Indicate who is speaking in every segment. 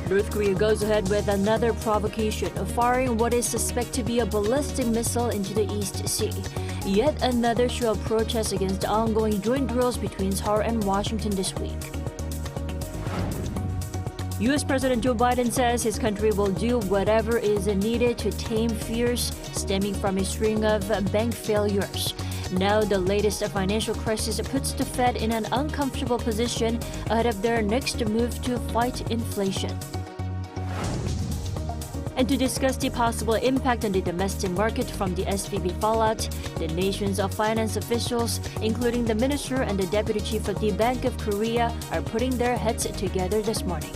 Speaker 1: North Korea goes ahead with another provocation of firing what is suspected to be a ballistic missile into the East Sea. Yet another show of protest against the ongoing joint drills between Seoul and Washington this week. U.S. President Joe Biden says his country will do whatever is needed to tame fears stemming from a string of bank failures. Now, the latest financial crisis puts the Fed in an uncomfortable position ahead of their next move to fight inflation. And to discuss the possible impact on the domestic market from the SVB fallout, the nation's finance officials, including the minister and the deputy chief of the Bank of Korea, are putting their heads together this morning.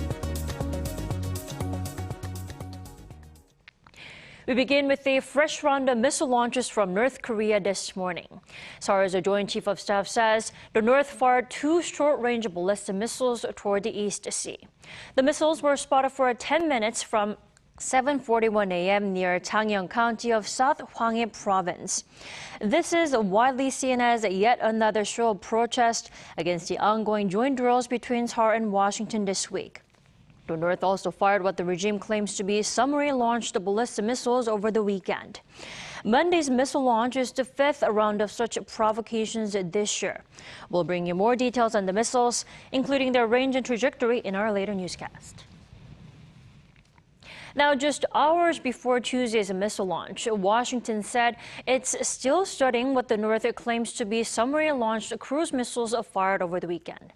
Speaker 1: We begin with a fresh round of missile launches from North Korea this morning. Seoul's Joint Chief of Staff says the North fired 2 short-range ballistic missiles toward the East Sea. The missiles were spotted for 10 minutes from 7:41 a.m. near Changnyeong County of South Hwanghae Province. This is widely seen as yet another show of protest against the ongoing joint drills between Seoul and Washington this week. The North also fired what the regime claims to be submarine-launched ballistic missiles over the weekend. Monday's missile launch is the 5th round of such provocations this year. We'll bring you more details on the missiles, including their range and trajectory, in our later newscast. Now, just hours before Tuesday's missile launch, Washington said it's still studying what the North claims to be submarine-launched cruise missiles fired over the weekend.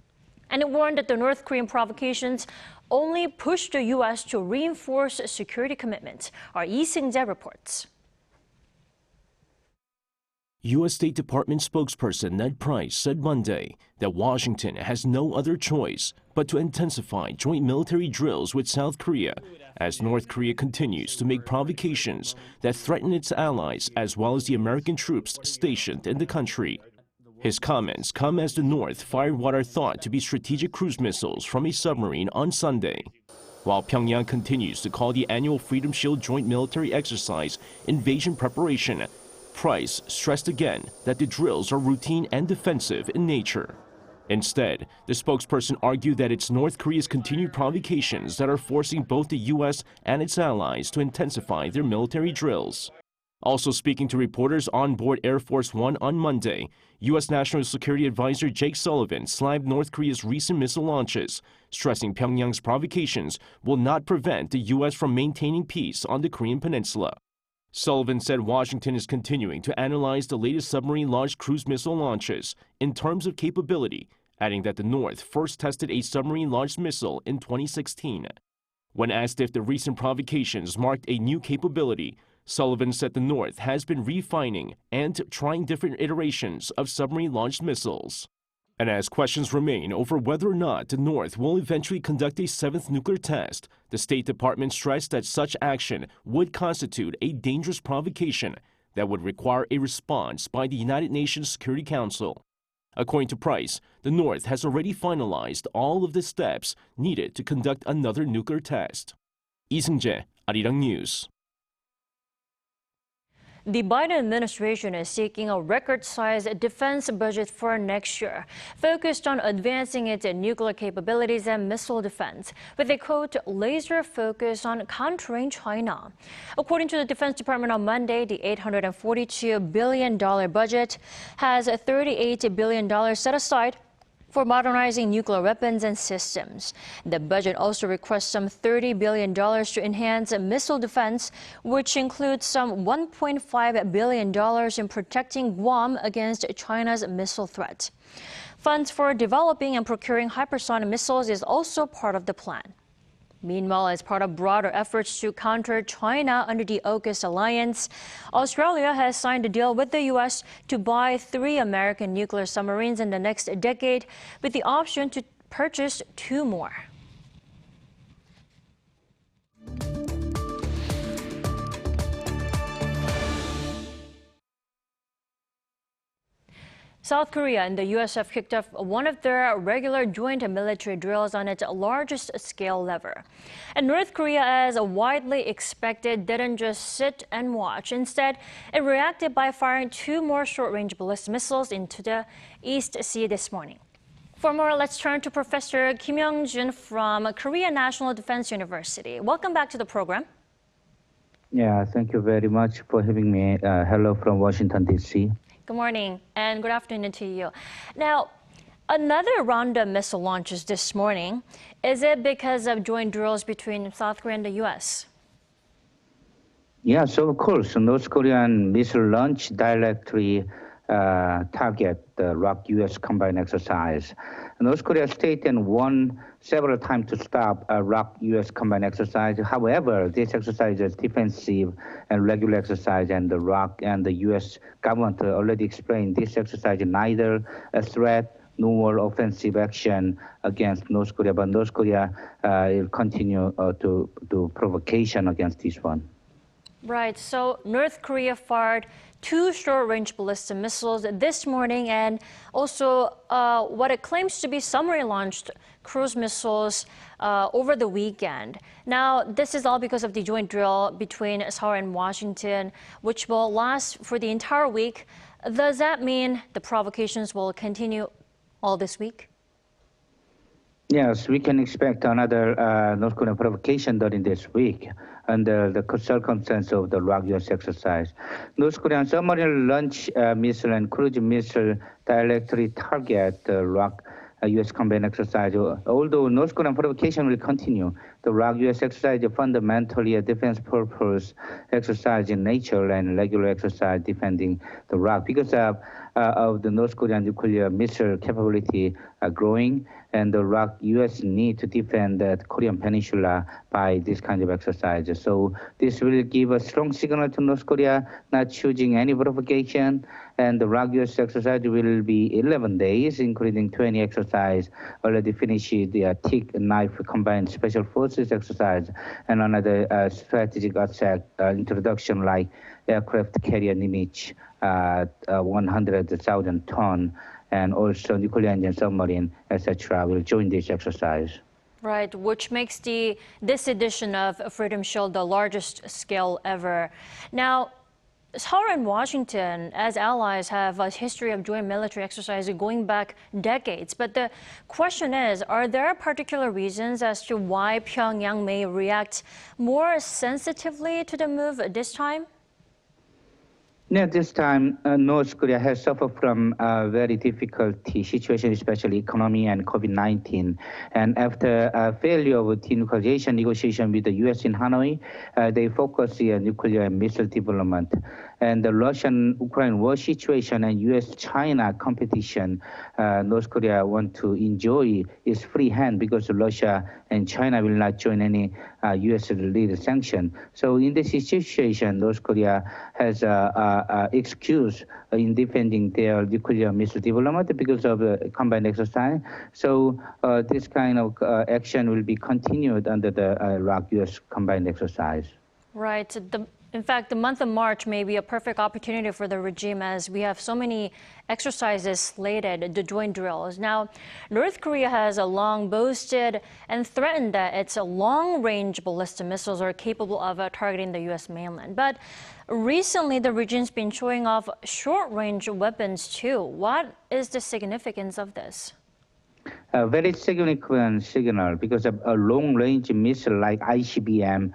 Speaker 1: And it warned that the North Korean provocations only pushed the U.S. to reinforce security commitments. Our Lee Seung-jae reports.
Speaker 2: U.S. State Department spokesperson Ned Price said Monday that Washington has no other choice but to intensify joint military drills with South Korea as North Korea continues to make provocations that threaten its allies as well as the American troops stationed in the country. His comments come as the North fired what are thought to be strategic cruise missiles from a submarine on Sunday. While Pyongyang continues to call the annual Freedom Shield joint military exercise invasion preparation, Price stressed again that the drills are routine and defensive in nature. Instead, the spokesperson argued that it's North Korea's continued provocations that are forcing both the U.S. and its allies to intensify their military drills. Also speaking to reporters on board Air Force One on Monday, U.S. National Security Advisor Jake Sullivan slammed North Korea's recent missile launches, stressing Pyongyang's provocations will not prevent the U.S. from maintaining peace on the Korean peninsula. Sullivan said Washington is continuing to analyze the latest submarine-launched cruise missile launches in terms of capability, adding that the North first tested a submarine-launched missile in 2016. When asked if the recent provocations marked a new capability, Sullivan said the North has been refining and trying different iterations of submarine-launched missiles. And as questions remain over whether or not the North will eventually conduct a 7th nuclear test, the State Department stressed that such action would constitute a dangerous provocation that would require a response by the United Nations Security Council. According to Price, the North has already finalized all of the steps needed to conduct another nuclear test. Lee Seung-jae, Arirang News.
Speaker 1: The Biden administration is seeking a record-sized defense budget for next year, focused on advancing its nuclear capabilities and missile defense, with a, quote, laser focus on countering China. According to the Defense Department on Monday, the $842 billion budget has $38 billion set aside for modernizing nuclear weapons and systems. The budget also requests some $30 billion to enhance missile defense, which includes some $1.5 billion in protecting Guam against China's missile threat. Funds for developing and procuring hypersonic missiles is also part of the plan. Meanwhile, as part of broader efforts to counter China under the AUKUS alliance, Australia has signed a deal with the U.S. to buy 3 American nuclear submarines in the next decade, with the option to purchase 2 more. South Korea and the U.S. have kicked off one of their regular joint military drills on its largest scale ever. And North Korea, as widely expected, didn't just sit and watch. Instead, it reacted by firing 2 more short-range ballistic missiles into the East Sea this morning. For more, let's turn to Professor Kim Young-jun from Korea National Defense University. Welcome back to the program.
Speaker 3: Yeah, thank you very much for having me. Hello from Washington, D.C.
Speaker 1: Good morning and good afternoon to you. Now, another round of missile launches this morning. Is it because of joint drills between South Korea and the U.S.?
Speaker 3: Yeah, so of course, North Korean missile launch directly target the ROK-US combined exercise. North Korea stated and warned several times to stop a ROK-US combined exercise. However, this exercise is defensive and regular exercise, and the ROK and the U.S. government already explained this exercise is neither a threat nor offensive action against North Korea, but North Korea will continue to do provocation against this one.
Speaker 1: Right, so North Korea fired 2 short-range ballistic missiles this morning and also what it claims to be submarine-launched cruise missiles over the weekend. Now, this is all because of the joint drill between Seoul and Washington, which will last for the entire week. Does that mean the provocations will continue all this week?
Speaker 3: Yes, we can expect another North Korean provocation during this week under the circumstance of the ROK-US exercise. North Korean submarine launch missile and cruise missile directly target the ROK-US combined exercise. Although North Korean provocation will continue, the ROK-US exercise is fundamentally a defense purpose exercise in nature and regular exercise defending the ROK because of the North Korean nuclear missile capability growing, and the ROK-US need to defend the Korean Peninsula by this kind of exercise. So this will give a strong signal to North Korea not choosing any provocation, and the ROK-US exercise will be 11 days, including 20 exercise, already finished the thick knife combined special forces exercise, and another strategic attack introduction like aircraft carrier Nimitz, 100,000 ton, and also nuclear engine submarine, etc., will join this exercise.
Speaker 1: Right, which makes this edition of Freedom Shield the largest scale ever. Now, Seoul and Washington, as allies, have a history of joint military exercises going back decades. But the question is, are there particular reasons as to why Pyongyang may react more sensitively to the move this time?
Speaker 3: Yeah, this time, North Korea has suffered from a very difficult situation, especially economy and COVID-19. And after a failure of denuclearization negotiation with the U.S. in Hanoi, they focus on nuclear and missile development. And the Russian-Ukraine war situation and U.S.-China competition, North Korea want to enjoy its free hand because Russia and China will not join any U.S.-led sanction. So in this situation, North Korea has excuse in defending their nuclear missile development because of the combined exercise. So this kind of action will be continued under the ROK-US combined exercise.
Speaker 1: Right. In fact, the month of March may be a perfect opportunity for the regime as we have so many exercises slated, the joint drills. Now, North Korea has long boasted and threatened that its long-range ballistic missiles are capable of targeting the U.S. mainland. But recently, the regime's been showing off short-range weapons too. What is the significance of this?
Speaker 3: A very significant signal because of a long-range missile like ICBM,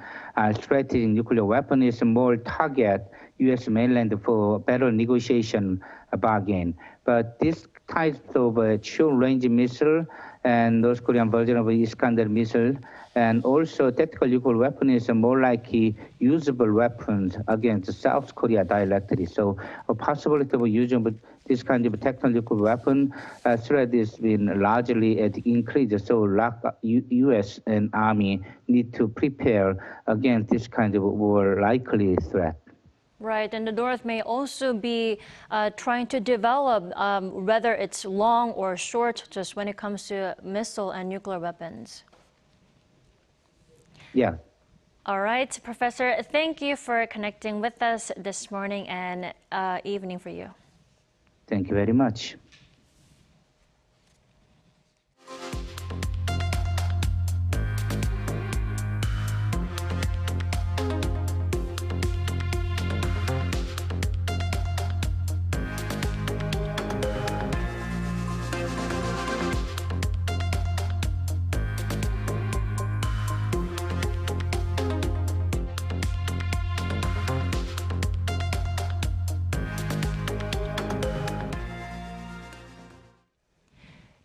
Speaker 3: strategic nuclear weapon is more target U.S. mainland for better negotiation bargain. But this type of short-range missile and North Korean version of Iskander missile and also tactical nuclear weapon is more likely usable weapons against South Korea directly. So a possibility of using this kind of tactical nuclear weapon threat has been largely increased. So U.S. and Army need to prepare against this kind of more likely threat.
Speaker 1: Right, and the North may also be trying to develop, whether it's long or short, just when it comes to missile and nuclear weapons.
Speaker 3: Yeah.
Speaker 1: All right, Professor, thank you for connecting with us this morning and evening for you.
Speaker 3: Thank you very much.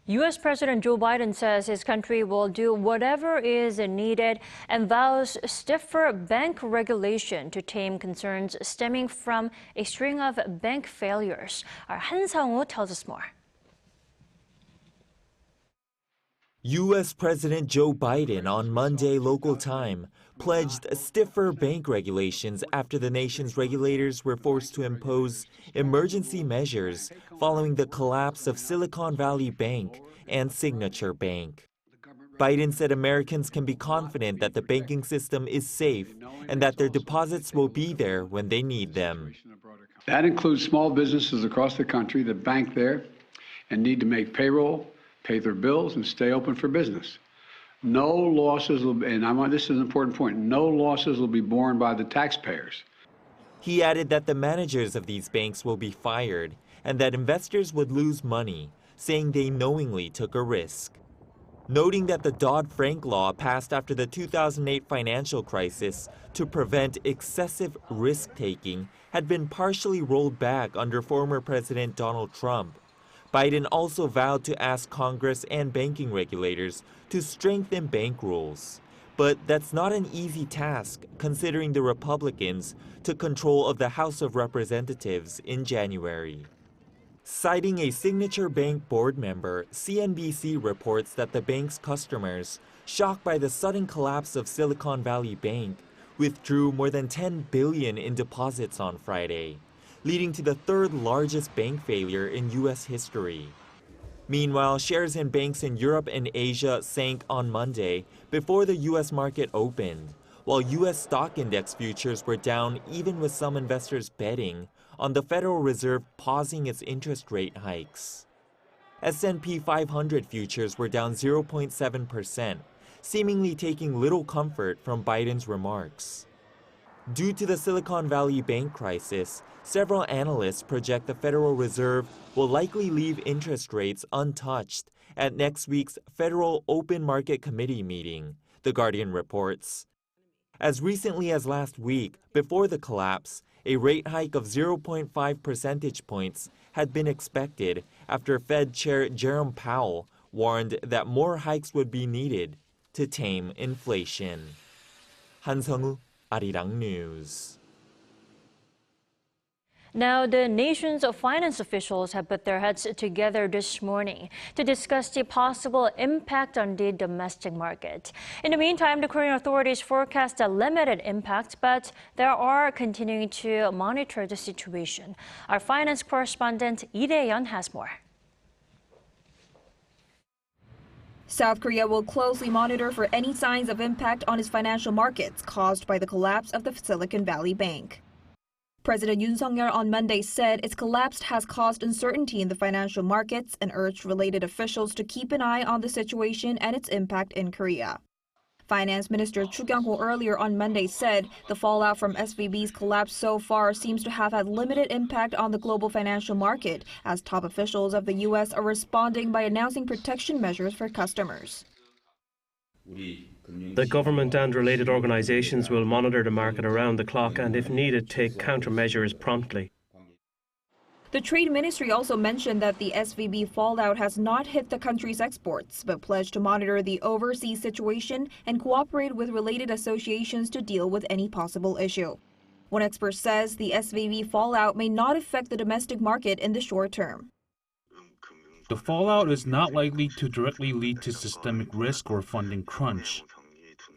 Speaker 1: U.S. President Joe Biden says his country will do whatever is needed and vows stiffer bank regulation to tame concerns stemming from a string of bank failures. Our Han Sang-woo tells us more.
Speaker 4: U.S. President Joe Biden on Monday local time pledged stiffer bank regulations after the nation's regulators were forced to impose emergency measures following the collapse of Silicon Valley Bank and Signature Bank. Biden said Americans can be confident that the banking system is safe and that their deposits will be there when they need them.
Speaker 5: That includes small businesses across the country that bank there and need to make payroll, pay their bills, and stay open for business. No losses will be, and this is an important point, no losses will be borne by the taxpayers.
Speaker 4: He added that the managers of these banks will be fired and that investors would lose money, saying they knowingly took a risk. Noting that the Dodd-Frank law passed after the 2008 financial crisis to prevent excessive risk-taking had been partially rolled back under former President Donald Trump, Biden also vowed to ask Congress and banking regulators to strengthen bank rules. But that's not an easy task, considering the Republicans took control of the House of Representatives in January. Citing a Signature Bank board member, CNBC reports that the bank's customers, shocked by the sudden collapse of Silicon Valley Bank, withdrew more than $10 billion in deposits on Friday, leading to the third largest bank failure in U.S. history. Meanwhile, shares in banks in Europe and Asia sank on Monday before the U.S. market opened, while U.S. stock index futures were down even with some investors betting on the Federal Reserve pausing its interest rate hikes. S&P 500 futures were down 0.7%, seemingly taking little comfort from Biden's remarks. Due to the Silicon Valley Bank crisis, several analysts project the Federal Reserve will likely leave interest rates untouched at next week's Federal Open Market Committee meeting, The Guardian reports. As recently as last week, before the collapse, a rate hike of 0.5 percentage points had been expected after Fed Chair Jerome Powell warned that more hikes would be needed to tame inflation. Han Sang-woo, Arirang News.
Speaker 1: Now, the nation's finance officials have put their heads together this morning to discuss the possible impact on the domestic market. In the meantime, the Korean authorities forecast a limited impact, but they are continuing to monitor the situation. Our finance correspondent Lee Dae-yeon has more.
Speaker 6: South Korea will closely monitor for any signs of impact on its financial markets caused by the collapse of the Silicon Valley Bank. President Yoon Suk-yeol on Monday said its collapse has caused uncertainty in the financial markets and urged related officials to keep an eye on the situation and its impact in Korea. Finance Minister Chu Kyung-ho earlier on Monday said the fallout from SVB's collapse so far seems to have had limited impact on the global financial market, as top officials of the U.S. are responding by announcing protection measures for customers.
Speaker 7: The government and related organizations will monitor the market around the clock and, if needed, take countermeasures promptly.
Speaker 6: The Trade Ministry also mentioned that the SVB fallout has not hit the country's exports, but pledged to monitor the overseas situation and cooperate with related associations to deal with any possible issue. One expert says the SVB fallout may not affect the domestic market in the short term.
Speaker 8: The fallout is not likely to directly lead to systemic risk or funding crunch.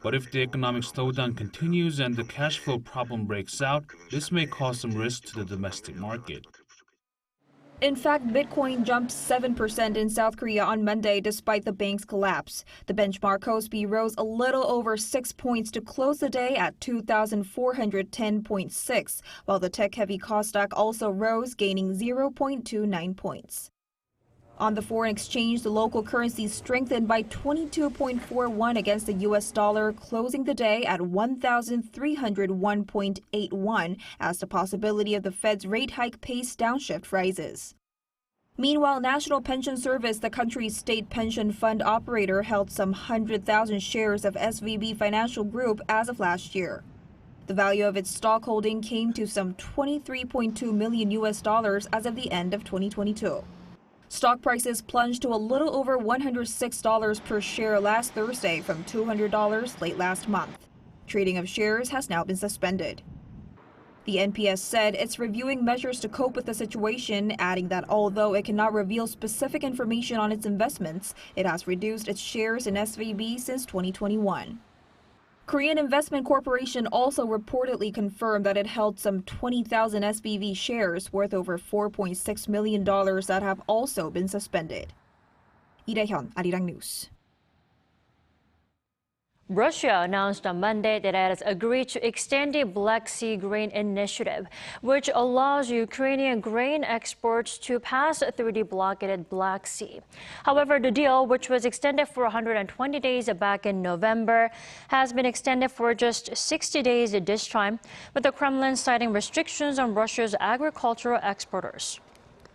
Speaker 8: But if the economic slowdown continues and the cash flow problem breaks out, this may cause some risk to the domestic market.
Speaker 6: In fact, Bitcoin jumped 7% in South Korea on Monday despite the bank's collapse. The benchmark KOSPI rose a little over 6 points to close the day at 2,410.6, while the tech-heavy Kosdaq also rose, gaining 0.29 points. On the foreign exchange, the local currency strengthened by 22.41 against the U.S. dollar, closing the day at 1,301.81 as the possibility of the Fed's rate hike pace downshift rises. Meanwhile, National Pension Service, the country's state pension fund operator, held some 100,000 shares of SVB Financial Group as of last year. The value of its stock holding came to some $23.2 million as of the end of 2022. Stock prices plunged to a little over $106 per share last Thursday from $200 late last month. Trading of shares has now been suspended. The NPS said it's reviewing measures to cope with the situation, adding that although it cannot reveal specific information on its investments, it has reduced its shares in SVB since 2021. Korean Investment Corporation also reportedly confirmed that it held some 20,000 SVB shares worth over $4.6 million that have also been suspended. Lee Dae-hyun, Arirang News.
Speaker 1: Russia announced on Monday that it has agreed to extend the Black Sea Grain Initiative, which allows Ukrainian grain exports to pass through the blockaded Black Sea. However, the deal, which was extended for 120 days back in November, has been extended for just 60 days this time, with the Kremlin citing restrictions on Russia's agricultural exporters.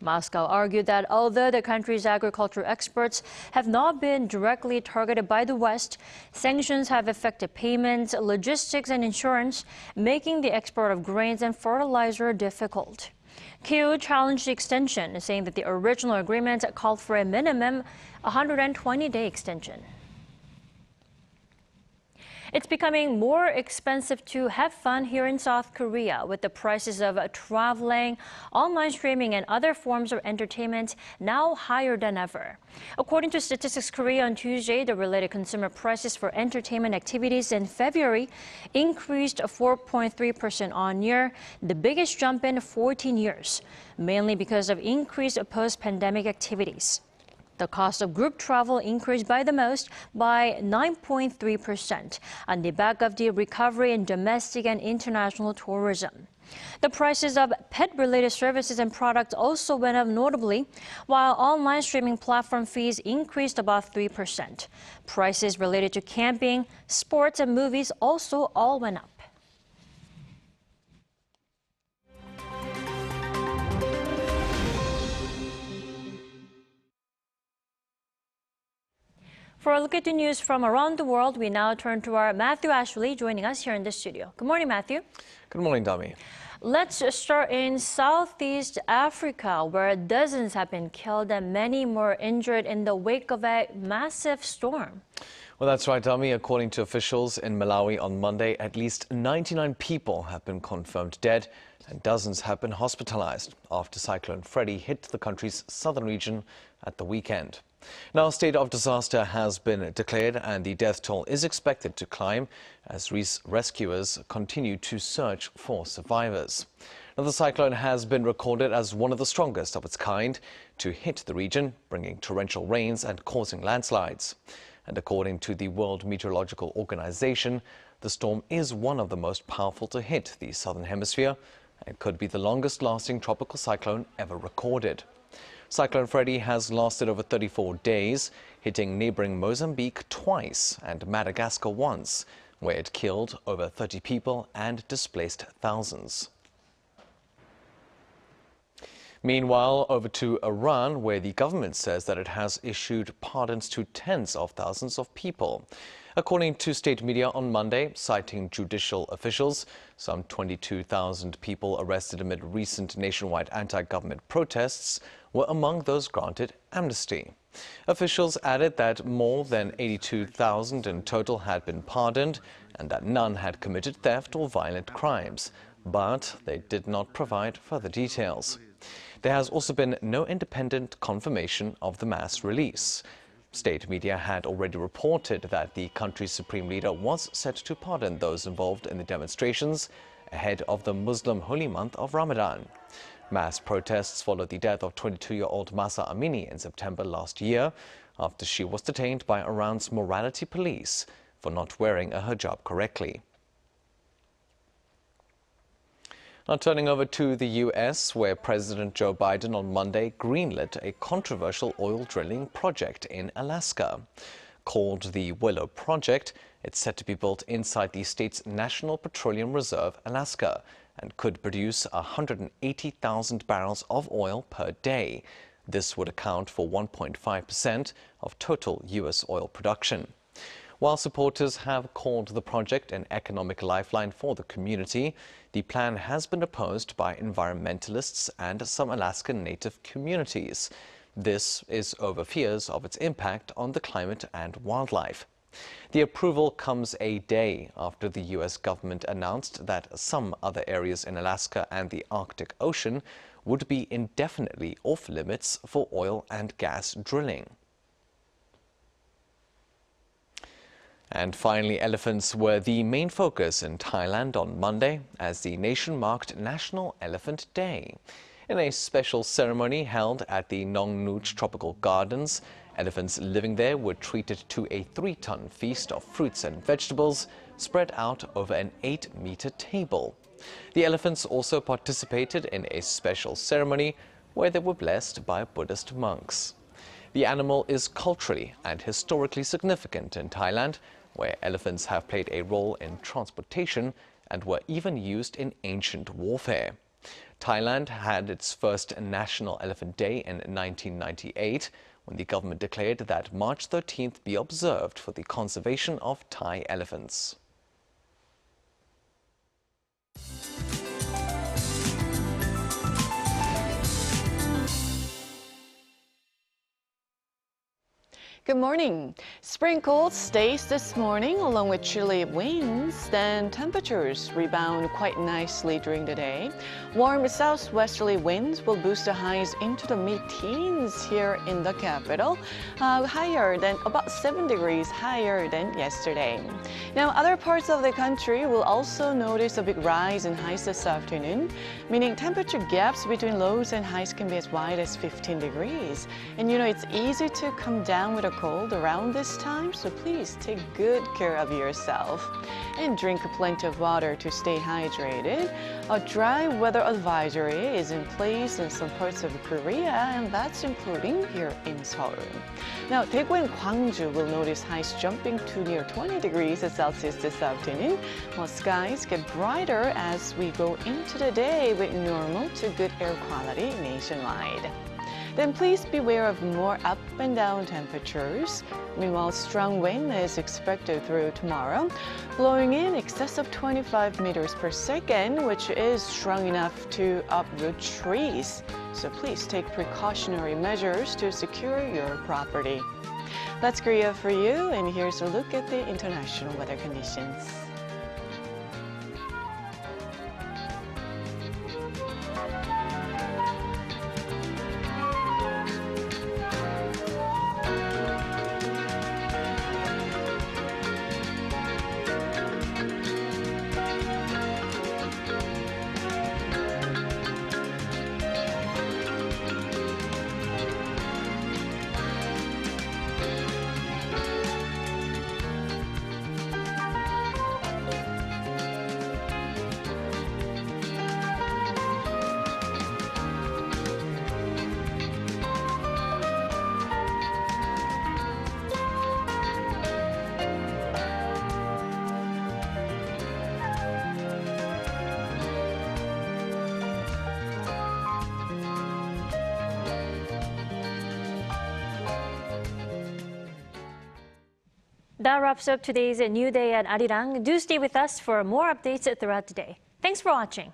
Speaker 1: Moscow argued that although the country's agricultural exports have not been directly targeted by the West, sanctions have affected payments, logistics, and insurance, making the export of grains and fertilizer difficult. Kyiv challenged the extension, saying that the original agreement called for a minimum 120-day extension. It's becoming more expensive to have fun here in South Korea, with the prices of traveling, online streaming, and other forms of entertainment now higher than ever. According to Statistics Korea on Tuesday, the related consumer prices for entertainment activities in February increased 4.3% on-year, the biggest jump in 14 years, mainly because of increased post-pandemic activities. The cost of group travel increased by the most, by 9.3%, on the back of the recovery in domestic and international tourism. The prices of pet-related services and products also went up notably, while online streaming platform fees increased about 3%. Prices related to camping, sports, and movies also all went up. For a look at the news from around the world, we now turn to our Matthew Ashley joining us here in the studio. Good morning, Matthew.
Speaker 9: Good morning, Dami.
Speaker 1: Let's start in Southeast Africa, where dozens have been killed and many more injured in the wake of a massive storm.
Speaker 9: Well, that's right, Dami. According to officials in Malawi on Monday, at least 99 people have been confirmed dead and dozens have been hospitalized after Cyclone Freddy hit the country's southern region at the weekend. Now, a state of disaster has been declared and the death toll is expected to climb as rescuers continue to search for survivors. Now, the cyclone has been recorded as one of the strongest of its kind to hit the region, bringing torrential rains and causing landslides. And according to the World Meteorological Organization, the storm is one of the most powerful to hit the southern hemisphere and could be the longest-lasting tropical cyclone ever recorded. Cyclone Freddy has lasted over 34 days, hitting neighboring Mozambique twice and Madagascar once, where it killed over 30 people and displaced thousands. Meanwhile, over to Iran, where the government says that it has issued pardons to tens of thousands of people. According to state media on Monday, citing judicial officials, some 22,000 people arrested amid recent nationwide anti-government protests were among those granted amnesty. Officials added that more than 82,000 in total had been pardoned and that none had committed theft or violent crimes, but they did not provide further details. There has also been no independent confirmation of the mass release. State media had already reported that the country's supreme leader was set to pardon those involved in the demonstrations ahead of the Muslim holy month of Ramadan. Mass protests followed the death of 22-year-old Mahsa Amini in September last year after she was detained by Iran's morality police for not wearing a hijab correctly. Now turning over to the U.S., where President Joe Biden on Monday greenlit a controversial oil drilling project in Alaska. Called the Willow Project, it's set to be built inside the state's National Petroleum Reserve, Alaska, and could produce 180,000 barrels of oil per day. This would account for 1.5% of total U.S. oil production. While supporters have called the project an economic lifeline for the community, the plan has been opposed by environmentalists and some Alaskan Native communities. This is over fears of its impact on the climate and wildlife. The approval comes a day after the U.S. government announced that some other areas in Alaska and the Arctic Ocean would be indefinitely off limits for oil and gas drilling. And finally, elephants were the main focus in Thailand on Monday as the nation marked National Elephant Day. In a special ceremony held at the Nong Nuch Tropical Gardens, elephants living there were treated to a 3-ton feast of fruits and vegetables spread out over an 8-meter table. The elephants also participated in a special ceremony where they were blessed by Buddhist monks. The animal is culturally and historically significant in Thailand, where elephants have played a role in transportation and were even used in ancient warfare. Thailand had its first National Elephant Day in 1998, when the government declared that March 13th be observed for the conservation of Thai elephants.
Speaker 10: Good morning. Sprinkles stays this morning along with chilly winds, then temperatures rebound quite nicely during the day. Warm southwesterly winds will boost the highs into the mid-teens here in the capital, higher than about 7 degrees higher than yesterday. Now, other parts of the country will also notice a big rise in highs this afternoon, meaning temperature gaps between lows and highs can be as wide as 15 degrees. And you know, it's easy to come down with a cold around this time, so please take good care of yourself and drink plenty of water to stay hydrated. A dry weather advisory is in place in some parts of Korea, and that's including here in Seoul. Now, Daegu and Gwangju will notice highs jumping to near 20 degrees Celsius this afternoon, while skies get brighter as we go into the day with normal to good air quality nationwide. Then please beware of more up and down temperatures. Meanwhile, strong wind is expected through tomorrow, blowing in excess of 25 meters per second, which is strong enough to uproot trees. So please take precautionary measures to secure your property. That's Korea for you, and here's a look at the international weather conditions.
Speaker 1: That wraps up today's New Day at Arirang. Do stay with us for more updates throughout the day. Thanks for watching.